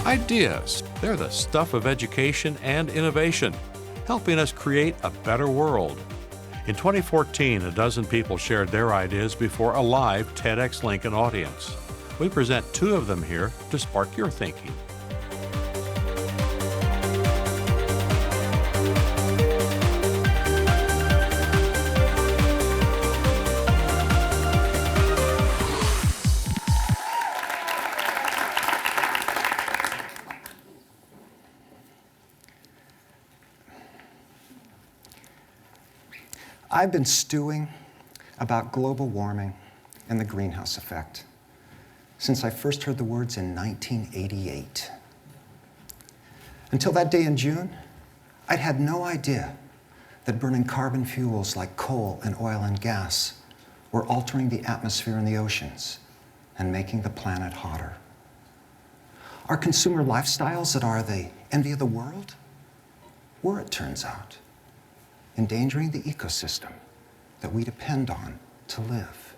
Ideas, they're the stuff of education and innovation, helping us create a better world. In 2014, a dozen people shared their ideas before a live TEDxLincoln audience. We present two of them here to spark your thinking. I've been stewing about global warming and the greenhouse effect since I first heard the words in 1988. Until that day in June, I'd had no idea that burning carbon fuels like coal and oil and gas were altering the atmosphere and the oceans and making the planet hotter. Our consumer lifestyles that are the envy of the world were, it turns out, endangering the ecosystem that we depend on to live.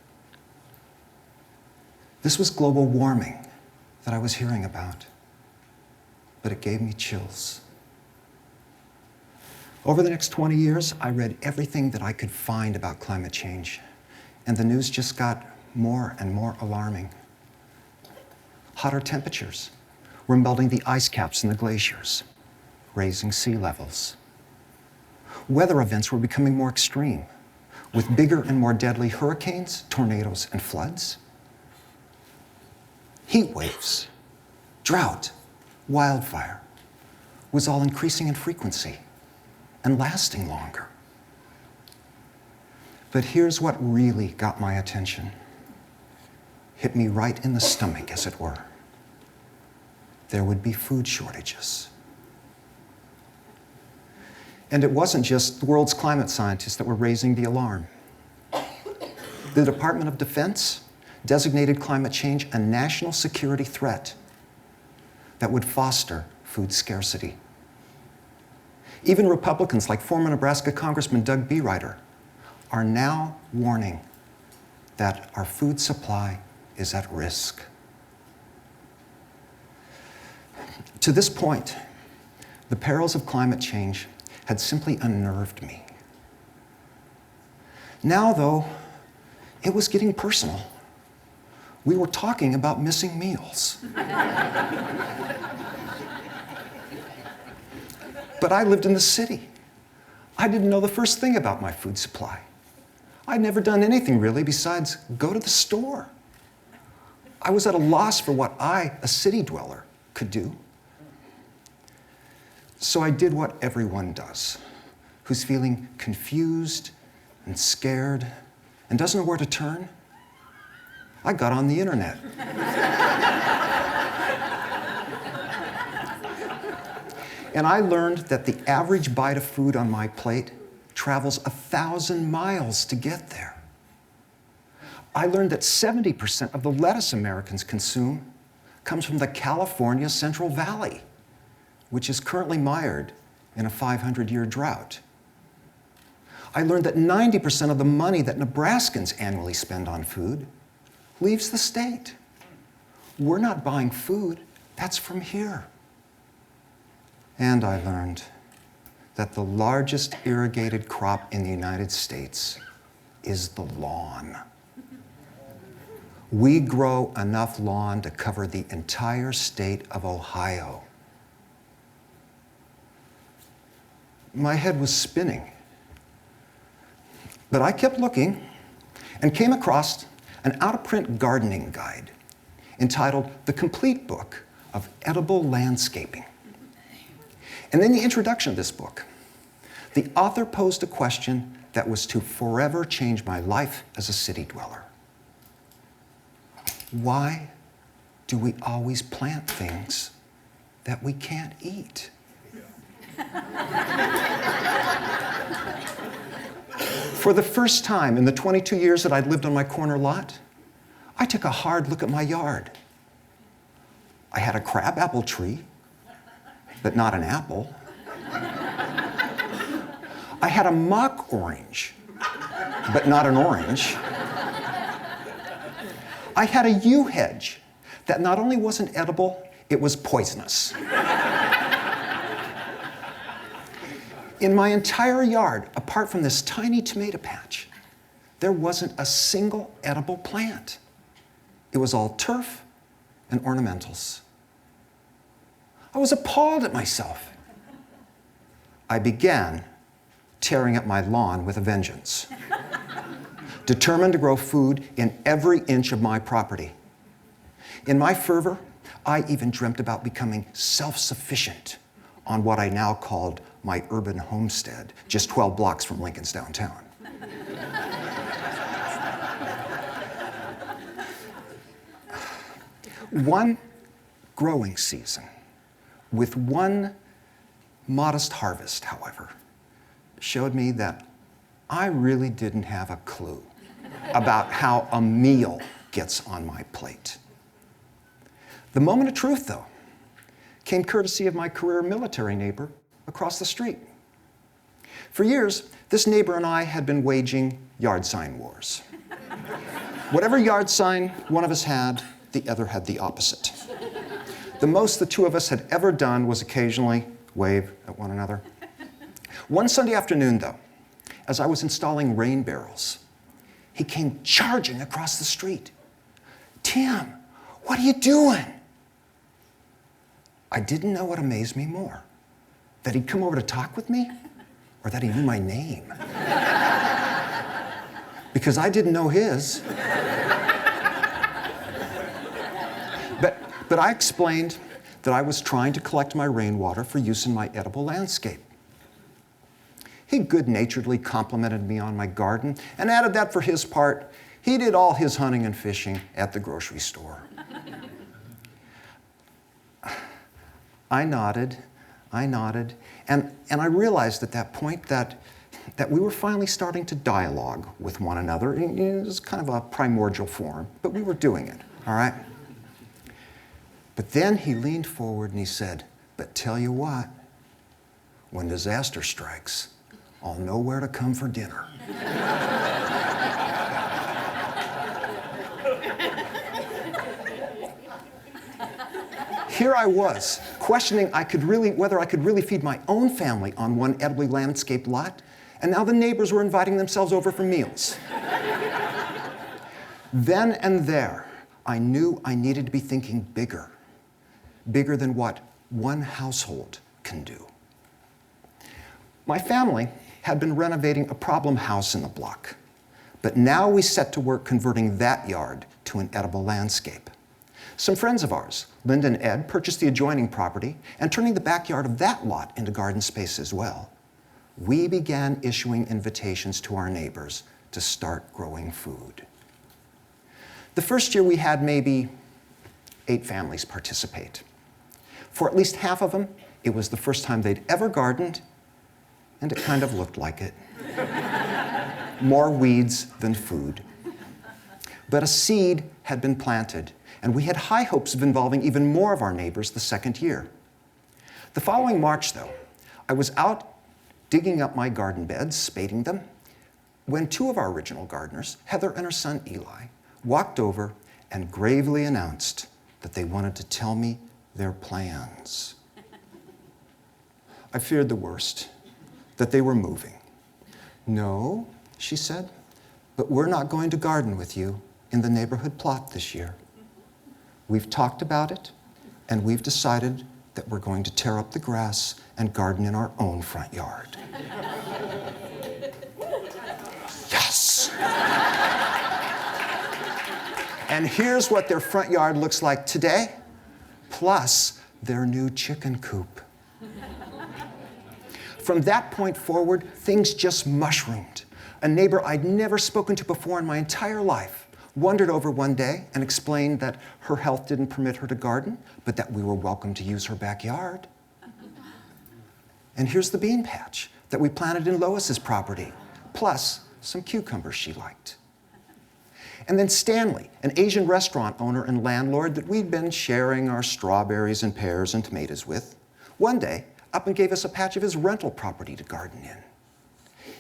This was global warming that I was hearing about, but it gave me chills. Over the next 20 years, I read everything that I could find about climate change, and the news just got more and more alarming. Hotter temperatures were melting the ice caps in the glaciers, raising sea levels. Weather events were becoming more extreme, with bigger and more deadly hurricanes, tornadoes, and floods. Heat waves, drought, wildfire was all increasing in frequency and lasting longer. But here's what really got my attention. Hit me right in the stomach, as it were. There would be food shortages. And it wasn't just the world's climate scientists that were raising the alarm. The Department of Defense designated climate change a national security threat that would foster food scarcity. Even Republicans like former Nebraska Congressman Doug Bereuter are now warning that our food supply is at risk. To this point, the perils of climate change had simply unnerved me. Now, though, it was getting personal. We were talking about missing meals. But I lived in the city. I didn't know the first thing about my food supply. I'd never done anything really besides go to the store. I was at a loss for what I, a city dweller, could do. So I did what everyone does, who's feeling confused and scared and doesn't know where to turn. I got on the internet. And I learned that the average bite of food on my plate travels 1,000 miles to get there. I learned that 70% of the lettuce Americans consume comes from the California Central Valley, which is currently mired in a 500-year drought. I learned that 90% of the money that Nebraskans annually spend on food leaves the state. We're not buying food, that's from here. And I learned that the largest irrigated crop in the United States is the lawn. We grow enough lawn to cover the entire state of Ohio. My head was spinning. But I kept looking and came across an out-of-print gardening guide entitled The Complete Book of Edible Landscaping. And in the introduction of this book, the author posed a question that was to forever change my life as a city dweller. Why do we always plant things that we can't eat? For the first time in the 22 years that I'd lived on my corner lot, I took a hard look at my yard. I had a crabapple tree, but not an apple. I had a mock orange, but not an orange. I had a yew hedge that not only wasn't edible, It was poisonous. In my entire yard, apart from this tiny tomato patch, there wasn't a single edible plant. It was all turf and ornamentals. I was appalled at myself. I began tearing up my lawn with a vengeance, determined to grow food in every inch of my property. In my fervor, I even dreamt about becoming self-sufficient on what I now called my urban homestead, just 12 blocks from Lincoln's downtown. One growing season, with one modest harvest, however, showed me that I really didn't have a clue about how a meal gets on my plate. The moment of truth, though, came courtesy of my career military neighbor across the street. For years, this neighbor and I had been waging yard sign wars. Whatever yard sign one of us had, the other had the opposite. The most the two of us had ever done was occasionally wave at one another. One Sunday afternoon, though, as I was installing rain barrels, he came charging across the street. "Tim, what are you doing?" I didn't know what amazed me more, that he'd come over to talk with me, or that he knew my name. Because I didn't know his. But I explained that I was trying to collect my rainwater for use in my edible landscape. He good-naturedly complimented me on my garden and added that for his part, he did all his hunting and fishing at the grocery store. I nodded, and I realized at that point that we were finally starting to dialogue with one another. It was kind of a primordial form, but we were doing it, all right? But then he leaned forward and he said, "But tell you what, when disaster strikes, I'll know where to come for dinner." Here I was, questioning whether I could really feed my own family on one edibly landscaped lot, and now the neighbors were inviting themselves over for meals. Then and there, I knew I needed to be thinking bigger than what one household can do. My family had been renovating a problem house in the block, but now we set to work converting that yard to an edible landscape. Some friends of ours, Linda and Ed, purchased the adjoining property and turning the backyard of that lot into garden space as well. We began issuing invitations to our neighbors to start growing food. The first year we had maybe 8 families participate. For at least half of them, it was the first time they'd ever gardened, and it kind of looked like it. More weeds than food. But a seed had been planted, and we had high hopes of involving even more of our neighbors the second year. The following March, though, I was out digging up my garden beds, spading them, when 2 of our original gardeners, Heather and her son Eli, walked over and gravely announced that they wanted to tell me their plans. I feared the worst, that they were moving. "No," she said, "but we're not going to garden with you in the neighborhood plot this year. We've talked about it, and we've decided that we're going to tear up the grass and garden in our own front yard." Yes! And here's what their front yard looks like today, plus their new chicken coop. From that point forward, things just mushroomed. A neighbor I'd never spoken to before in my entire life wandered over one day and explained that her health didn't permit her to garden, but that we were welcome to use her backyard. And here's the bean patch that we planted in Lois's property, plus some cucumbers she liked. And then Stanley, an Asian restaurant owner and landlord that we'd been sharing our strawberries and pears and tomatoes with, one day up and gave us a patch of his rental property to garden in.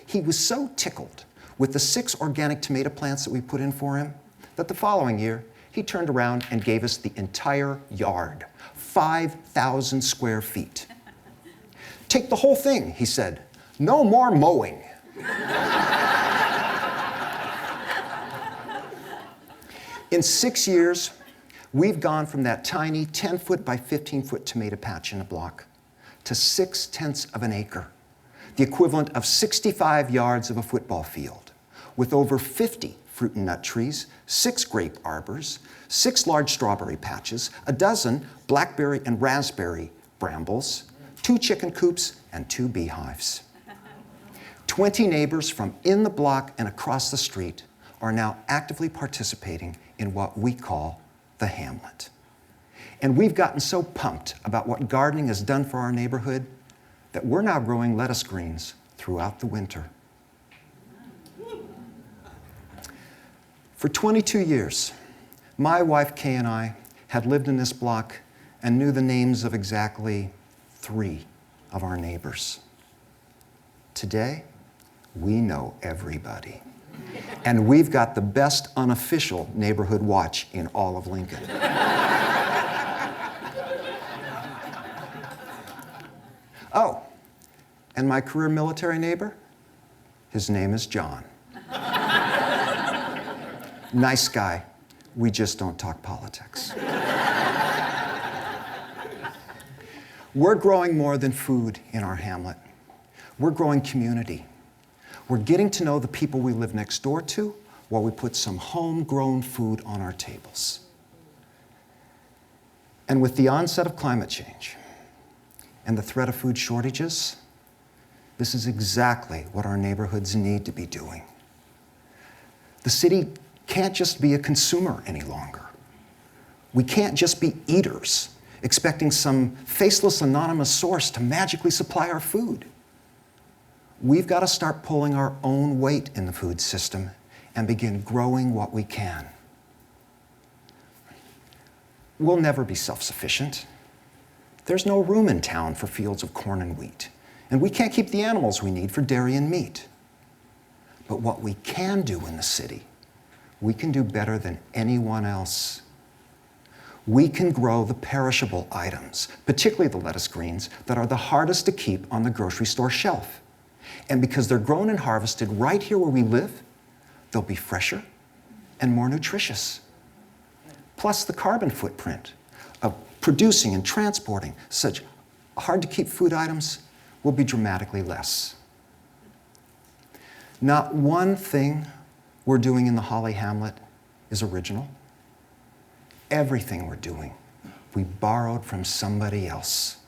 He was so tickled with the 6 organic tomato plants that we put in for him that the following year, he turned around and gave us the entire yard, 5,000 square feet. Take the whole thing, he said. No more mowing. In 6 years, we've gone from that tiny 10-foot by 15-foot tomato patch in a block to 6/10 of an acre, the equivalent of 65 yards of a football field, with over 50 fruit and nut trees, 6 grape arbors, 6 large strawberry patches, a dozen blackberry and raspberry brambles, 2 chicken coops, and 2 beehives. 20 neighbors from in the block and across the street are now actively participating in what we call the hamlet. And we've gotten so pumped about what gardening has done for our neighborhood that we're now growing lettuce greens throughout the winter. For 22 years, my wife Kay and I had lived in this block and knew the names of exactly 3 of our neighbors. Today, we know everybody. And we've got the best unofficial neighborhood watch in all of Lincoln. Oh, and my career military neighbor, his name is John. Nice guy. We just don't talk politics. We're growing more than food in our hamlet. We're growing community. We're getting to know the people we live next door to while we put some homegrown food on our tables. And with the onset of climate change and the threat of food shortages, this is exactly what our neighborhoods need to be doing. The city can't just be a consumer any longer. We can't just be eaters, expecting some faceless anonymous source to magically supply our food. We've got to start pulling our own weight in the food system and begin growing what we can. We'll never be self-sufficient. There's no room in town for fields of corn and wheat, and we can't keep the animals we need for dairy and meat. But what we can do in the city, we can do better than anyone else. We can grow the perishable items, particularly the lettuce greens, that are the hardest to keep on the grocery store shelf. And because they're grown and harvested right here where we live, they'll be fresher and more nutritious. Plus the carbon footprint of producing and transporting such hard-to-keep food items will be dramatically less. Not one thing we're doing in the Holly Hamlet is original. Everything we're doing, we borrowed from somebody else.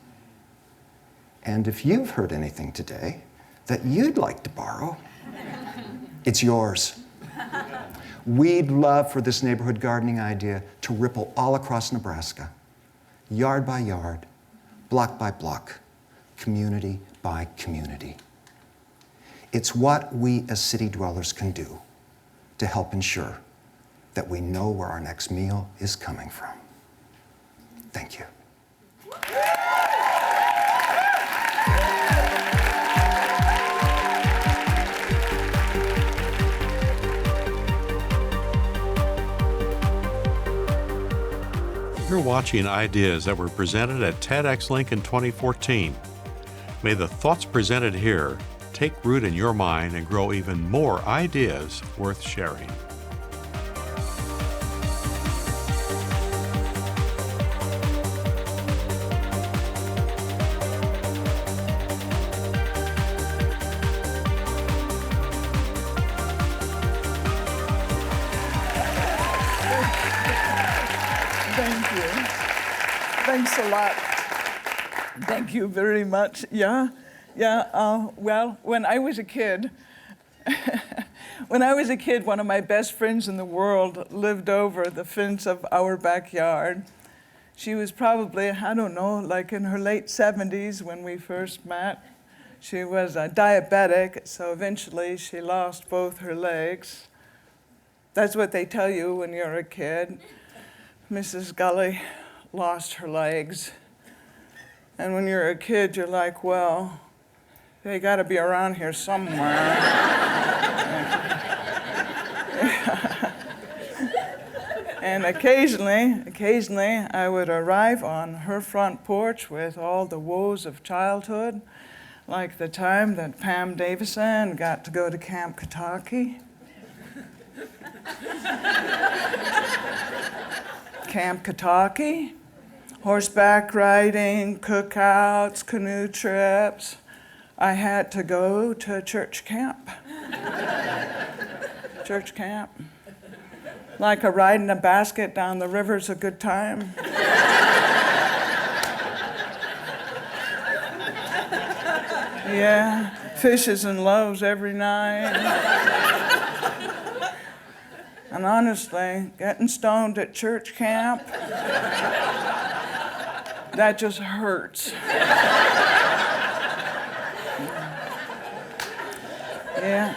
And if you've heard anything today that you'd like to borrow, it's yours. We'd love for this neighborhood gardening idea to ripple all across Nebraska, yard by yard, block by block, community by community. It's what we as city dwellers can do to help ensure that we know where our next meal is coming from. Thank you. You're watching ideas that were presented at TEDxLincoln 2014. May the thoughts presented here take root in your mind and grow even more ideas worth sharing. Thank you. Thanks a lot. Thank you very much. Well, when I was a kid, one of my best friends in the world lived over the fence of our backyard. She was probably, I don't know, like in her late 70s when we first met. She was diabetic, so eventually she lost both her legs. That's what they tell you when you're a kid. Mrs. Gully lost her legs. And when you're a kid, you're like, well, they got to be around here somewhere. And occasionally, I would arrive on her front porch with all the woes of childhood, like the time that Pam Davison got to go to Camp Kataki. Camp Kataki, horseback riding, cookouts, canoe trips. I had to go to church camp. Church camp. Like a ride in a basket down the river's a good time. Yeah, fishes and loaves every night. And honestly, getting stoned at church camp, that just hurts. Yeah.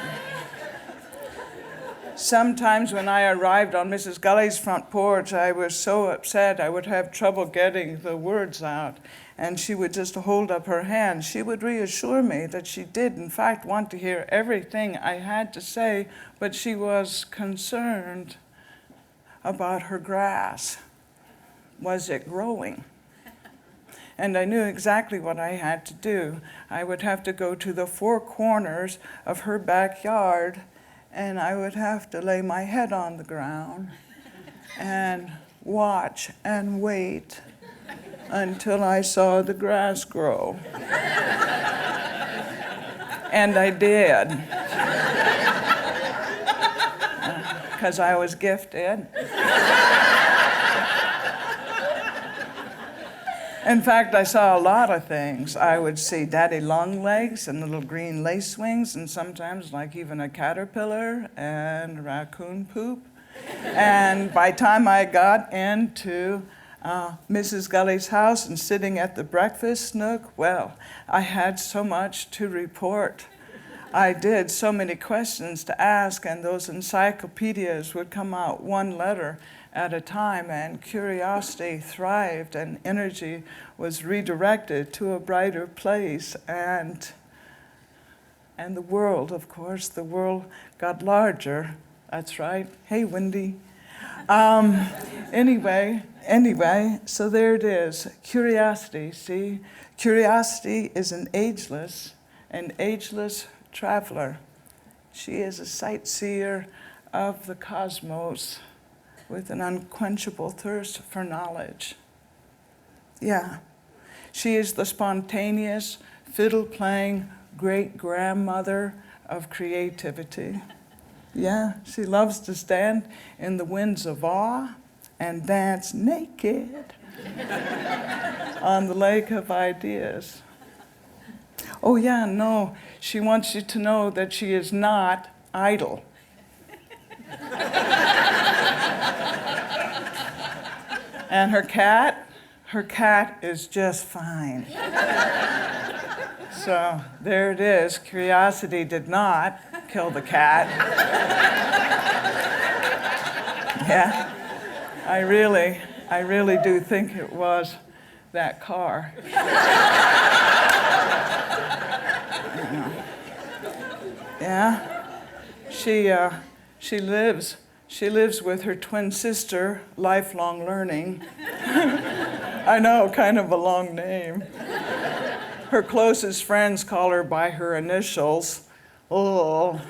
Sometimes when I arrived on Mrs. Gully's front porch, I was so upset I would have trouble getting the words out. And she would just hold up her hand. She would reassure me that she did, in fact, want to hear everything I had to say, but she was concerned about her grass. Was it growing? And I knew exactly what I had to do. I would have to go to the four corners of her backyard, and I would have to lay my head on the ground and watch and wait until I saw the grass grow. And I did. Because I was gifted. In fact, I saw a lot of things. I would see daddy longlegs and little green lace wings, and sometimes like even a caterpillar and raccoon poop. And by the time I got into Mrs. Gully's house and sitting at the breakfast nook, well, I had so much to report. I did, so many questions to ask, and those encyclopedias would come out one letter at a time, and curiosity thrived, and energy was redirected to a brighter place, and the world, of course, the world got larger. That's right. Hey, Wendy. Anyway, so there it is. Curiosity, see? Curiosity is an ageless traveler. She is a sightseer of the cosmos with an unquenchable thirst for knowledge. Yeah, she is the spontaneous, fiddle-playing great-grandmother of creativity. Yeah, she loves to stand in the winds of awe and dance naked on the lake of ideas. Oh yeah, no, she wants you to know that she is not idle. And her cat is just fine. So there it is. Curiosity did not kill the cat. Yeah, I really do think it was that car. Yeah, she lives with her twin sister, lifelong learning. I know, kind of a long name. Her closest friends call her by her initials. Oh.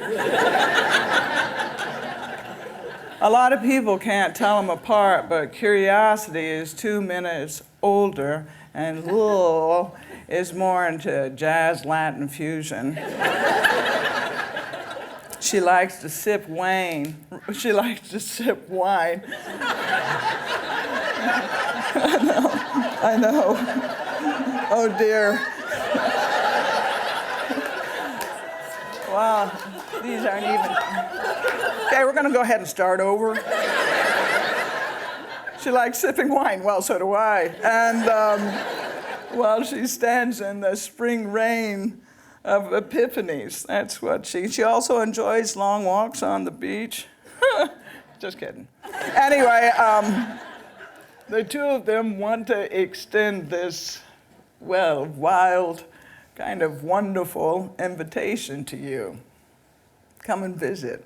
A lot of people can't tell them apart, but Curiosity is 2 minutes older, and oh is more into jazz Latin fusion. She likes to sip wine. I know. Oh dear. Wow, these aren't even. Okay, we're gonna go ahead and start over. She likes sipping wine. Well, so do I. And while she stands in the spring rain of epiphanies, that's what she also enjoys long walks on the beach. Just kidding. Anyway, the two of them want to extend this, well, wild, kind of wonderful invitation to you. Come and visit.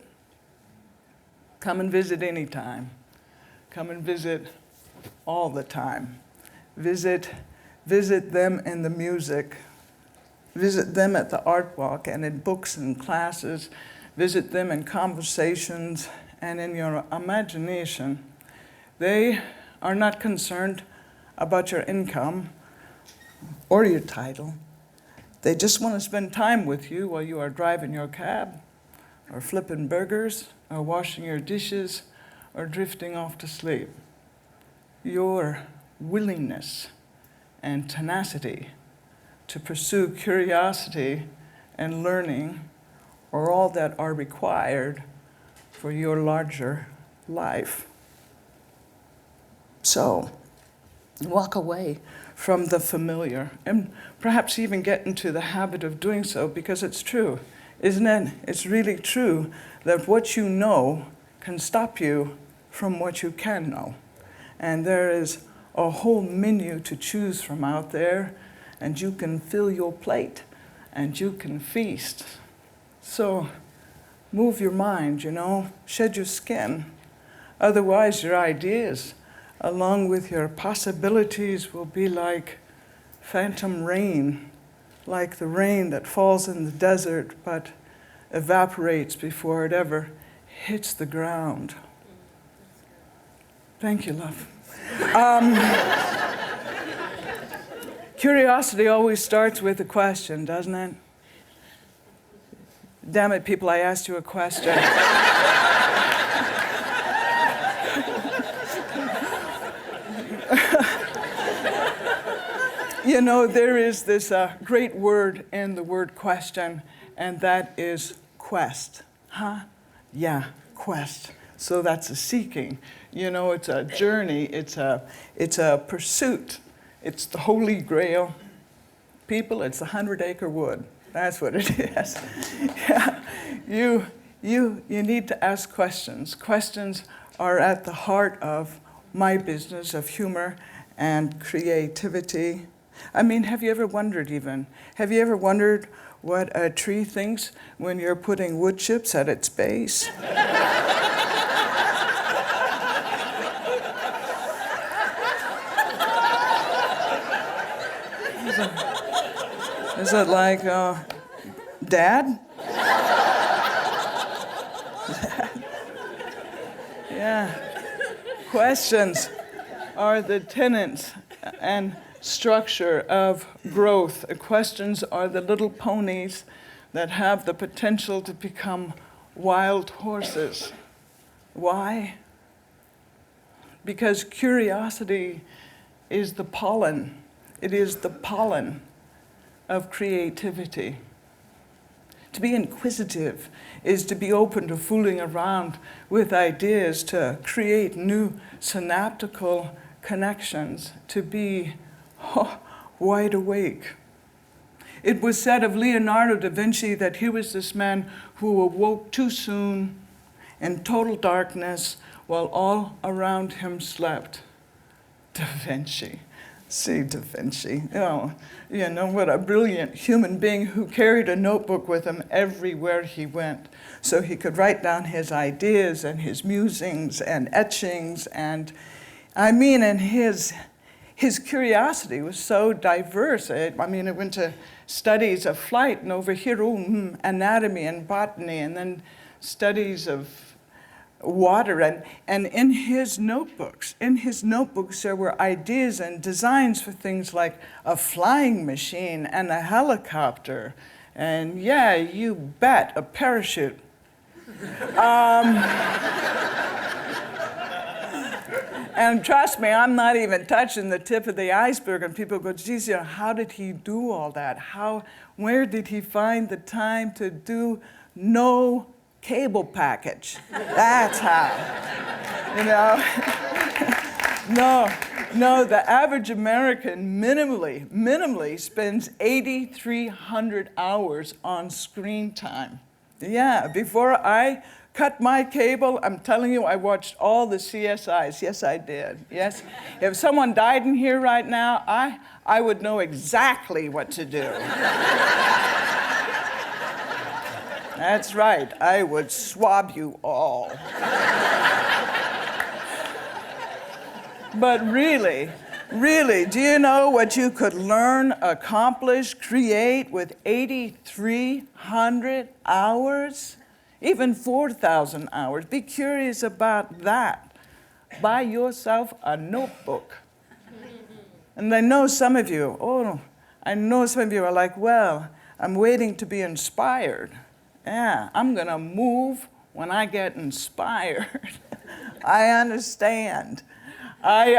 Come and visit anytime. come and visit all the time. Visit them in the music. Visit them at the art walk and in books and classes. Visit them in conversations and in your imagination. They are not concerned about your income or your title. They just want to spend time with you while you are driving your cab, or flipping burgers, or washing your dishes, or drifting off to sleep. Your willingness and tenacity to pursue curiosity and learning are all that are required for your larger life. So, walk away from the familiar and perhaps even get into the habit of doing so, because it's true, isn't it? It's really true that what you know can stop you from what you can know. And there is a whole menu to choose from out there, and you can fill your plate and you can feast. So move your mind, shed your skin. Otherwise, your ideas, along with your possibilities, will be like phantom rain, like the rain that falls in the desert but evaporates before it ever hits the ground. Thank you, love. Curiosity always starts with a question, doesn't it? Damn it, people, I asked you a question. There is this great word in the word question, and that is quest. Huh? Yeah, quest. So that's a seeking. It's a journey. It's a pursuit. It's the Holy Grail. People, it's the 100-acre wood. That's what it is. Yeah. You need to ask questions. Questions are at the heart of my business of humor and creativity. Have you ever wondered what a tree thinks when you're putting wood chips at its base? Is it like, Dad? Yeah. Questions are the tenets and structure of growth. Questions are the little ponies that have the potential to become wild horses. Why? Because curiosity is the pollen. It is the pollen of creativity. To be inquisitive is to be open to fooling around with ideas, to create new synaptical connections, to be wide awake. It was said of Leonardo da Vinci that he was this man who awoke too soon in total darkness while all around him slept. Da Vinci. See, Da Vinci. What a brilliant human being who carried a notebook with him everywhere he went, so he could write down his ideas and his musings and etchings. And his curiosity was so diverse. It went to studies of flight, and over here, anatomy and botany, and then studies of water. And in his notebooks, there were ideas and designs for things like a flying machine and a helicopter. And yeah, you bet, a parachute. And trust me, I'm not even touching the tip of the iceberg. And people go, geez, how did he do all that? Where did he find the time to do no cable package? That's how. No, the average American minimally spends 8,300 hours on screen time. Yeah, before I cut my cable, I'm telling you, I watched all the CSIs. Yes, I did. Yes. If someone died in here right now, I would know exactly what to do. That's right. I would swab you all. But really, do you know what you could learn, accomplish, create with 8,300 hours? Even 4,000 hours. Be curious about that. Buy yourself a notebook. And I know some of you are like, well, I'm waiting to be inspired. Yeah, I'm going to move when I get inspired. I understand. But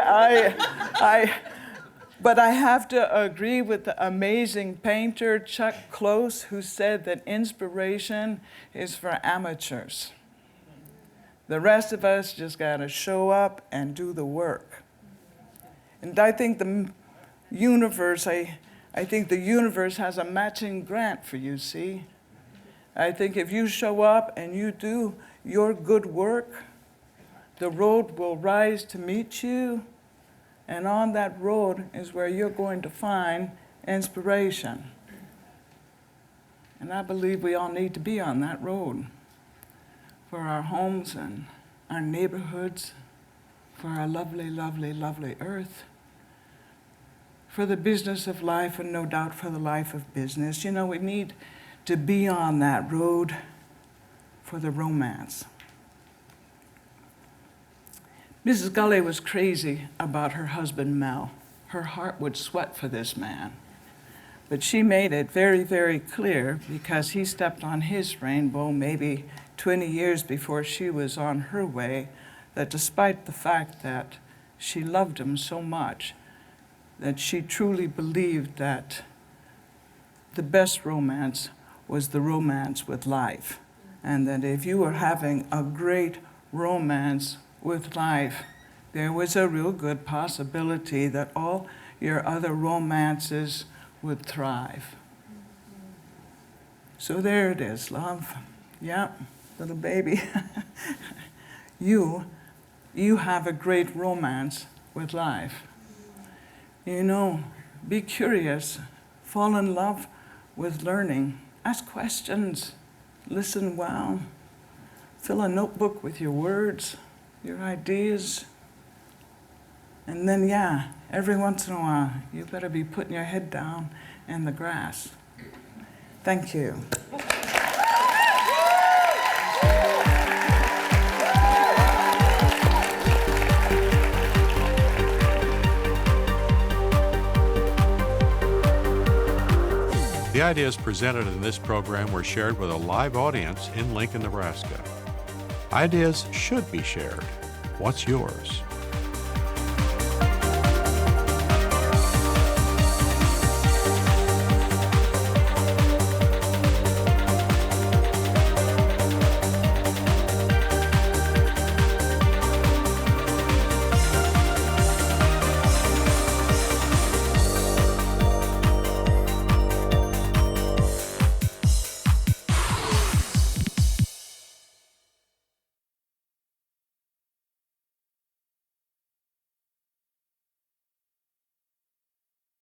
I have to agree with the amazing painter Chuck Close, who said that inspiration is for amateurs. The rest of us just got to show up and do the work. And I think the universe has a matching grant for you, see? I think if you show up and you do your good work, the road will rise to meet you, and on that road is where you're going to find inspiration. And I believe we all need to be on that road for our homes and our neighborhoods, for our lovely, lovely, lovely earth, for the business of life, and no doubt for the life of business. You know, we need to be on that road for the romance. Mrs. Gully was crazy about her husband, Mel. Her heart would sweat for this man. But she made it very, very clear, because he stepped on his rainbow maybe 20 years before she was on her way, that despite the fact that she loved him so much, that she truly believed that the best romance was the romance with life. And that if you were having a great romance with life, there was a real good possibility that all your other romances would thrive. So there it is, love. Yeah, little baby. You have a great romance with life. You know, be curious, fall in love with learning, ask questions, listen well, fill a notebook with your words, your ideas, and then, yeah, every once in a while, you better be putting your head down in the grass. Thank you. The ideas presented in this program were shared with a live audience in Lincoln, Nebraska. Ideas should be shared. What's yours?